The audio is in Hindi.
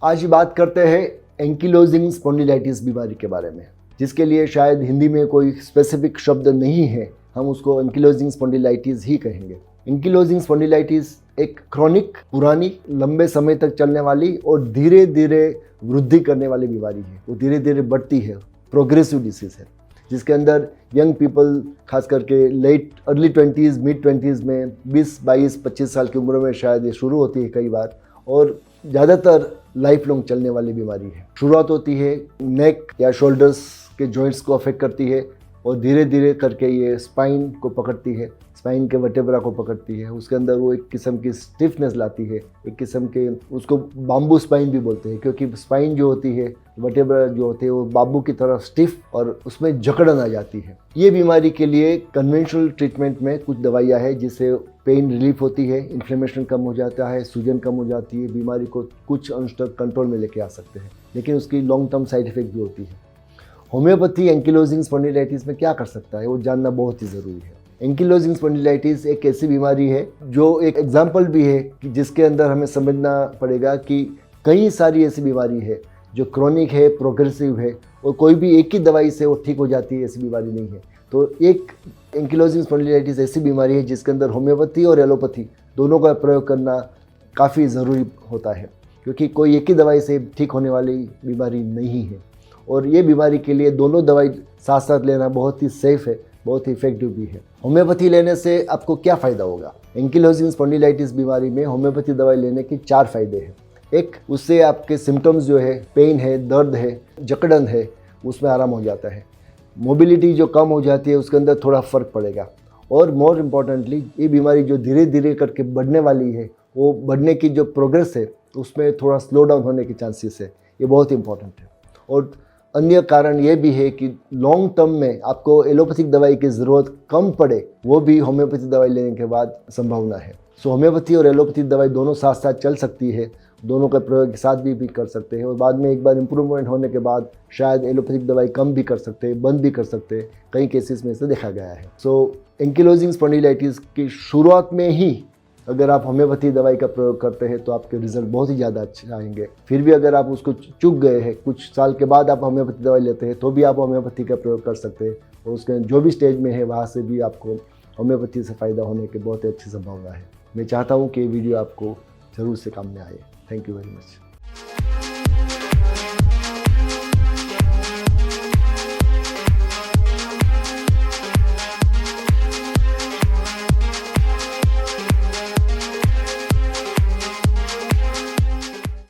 आज बात करते हैं एंकिलोजिंग स्पॉन्डिलाइटिस बीमारी के बारे में, जिसके लिए शायद हिंदी में कोई स्पेसिफिक शब्द नहीं है। हम उसको एंकिलोजिंग स्पॉन्डिलाइटिस ही कहेंगे। एंकिलोजिंग स्पॉन्डिलाइटिस एक क्रॉनिक, पुरानी, लंबे समय तक चलने वाली और धीरे धीरे वृद्धि करने वाली बीमारी है। वो धीरे धीरे बढ़ती है, प्रोग्रेसिव डिसीज़ है, जिसके अंदर यंग पीपल, खास करके अर्ली 20s, मिड 20s में 20, 22, 25 साल की उम्र में शायद ये शुरू होती है कई बार, और ज़्यादातर लाइफ लॉन्ग चलने वाली बीमारी है। शुरुआत होती है नेक या शोल्डर्स के जॉइंट्स को अफेक्ट करती है और धीरे धीरे करके ये स्पाइन को पकड़ती है, स्पाइन के वर्टेब्रा को पकड़ती है। उसके अंदर वो एक किस्म की स्टिफनेस लाती है, एक किस्म के, उसको बाम्बू स्पाइन भी बोलते हैं, क्योंकि स्पाइन जो होती है, वर्टेब्रा जो होते हैं, वो बाम्बू की तरह स्टिफ और उसमें जकड़न आ जाती है। ये बीमारी के लिए कन्वेंशनल ट्रीटमेंट में कुछ दवाइयाँ हैं जिससे पेन रिलीफ होती है, इन्फ्लेमेशन कम हो जाता है, सूजन कम हो जाती है, बीमारी को कुछ अंश तक कंट्रोल में लेके आ सकते हैं, लेकिन उसकी लॉन्ग टर्म साइड इफेक्ट भी होती है। होम्योपैथी एंकिलोजिंग स्पॉन्डिलाइटिस में क्या कर सकता है, वो जानना बहुत ही ज़रूरी है। एंकिलोजिंग स्पॉन्डिलाइटिस एक ऐसी बीमारी है जो एक एग्जाम्पल भी है कि जिसके अंदर हमें समझना पड़ेगा कि कई सारी ऐसी बीमारी है जो क्रॉनिक है, प्रोग्रेसिव है, और कोई भी एक ही दवाई से वो ठीक हो जाती है, ऐसी बीमारी नहीं है। तो एक एंकिलोजिंग स्पॉन्डिलाइटिस ऐसी बीमारी है जिसके अंदर होम्योपैथी और एलोपैथी दोनों का प्रयोग करना काफ़ी ज़रूरी होता है, क्योंकि कोई एक ही दवाई से ठीक होने वाली बीमारी नहीं है। और ये बीमारी के लिए दोनों दवाई साथ साथ लेना बहुत ही सेफ है, बहुत ही इफेक्टिव भी है। होम्योपैथी लेने से आपको क्या फ़ायदा होगा? एंकिलोजिंग स्पॉन्डिलाइटिस बीमारी में होम्योपैथी दवाई लेने के 4 फ़ायदे हैं। एक, उससे आपके सिम्टम्स जो है, पेन है, दर्द है, जकड़न है, उसमें आराम हो जाता है। मोबिलिटी जो कम हो जाती है उसके अंदर थोड़ा फ़र्क पड़ेगा। और मोर इम्पॉर्टेंटली, ये बीमारी जो धीरे धीरे करके बढ़ने वाली है, वो बढ़ने की जो प्रोग्रेस है उसमें थोड़ा स्लो डाउन होने के चांसेस है। ये बहुत इंपॉर्टेंट है। और अन्य कारण ये भी है कि लॉन्ग टर्म में आपको एलोपैथिक दवाई की ज़रूरत कम पड़े, वो भी होम्योपैथी दवाई लेने के बाद संभावना है। सो होम्योपैथी और एलोपैथी दवाई दोनों साथ साथ चल सकती है, दोनों का प्रयोग के साथ भी कर सकते हैं, और बाद में एक बार इम्प्रूवमेंट होने के बाद शायद एलोपैथिक दवाई कम भी कर सकते हैं, बंद भी कर सकते हैं। कई केसेस में इसे देखा गया है। सो एंकिलोजिंग स्पॉन्डिलाइटिस की शुरुआत में ही अगर आप होम्योपैथी दवाई का प्रयोग करते हैं तो आपके रिजल्ट बहुत ही ज़्यादा अच्छे आएंगे। फिर भी अगर आप उसको चूक गए हैं, कुछ साल के बाद आप होम्योपैथी दवाई लेते हैं, तो भी आप होम्योपैथी का प्रयोग कर सकते हैं, और उसके जो भी स्टेज में है वहाँ से भी आपको होम्योपैथी से फ़ायदा होने की बहुत ही अच्छी संभावना है। मैं चाहता हूँ कि ये वीडियो आपको ज़रूर से काम में आए। Thank you very much.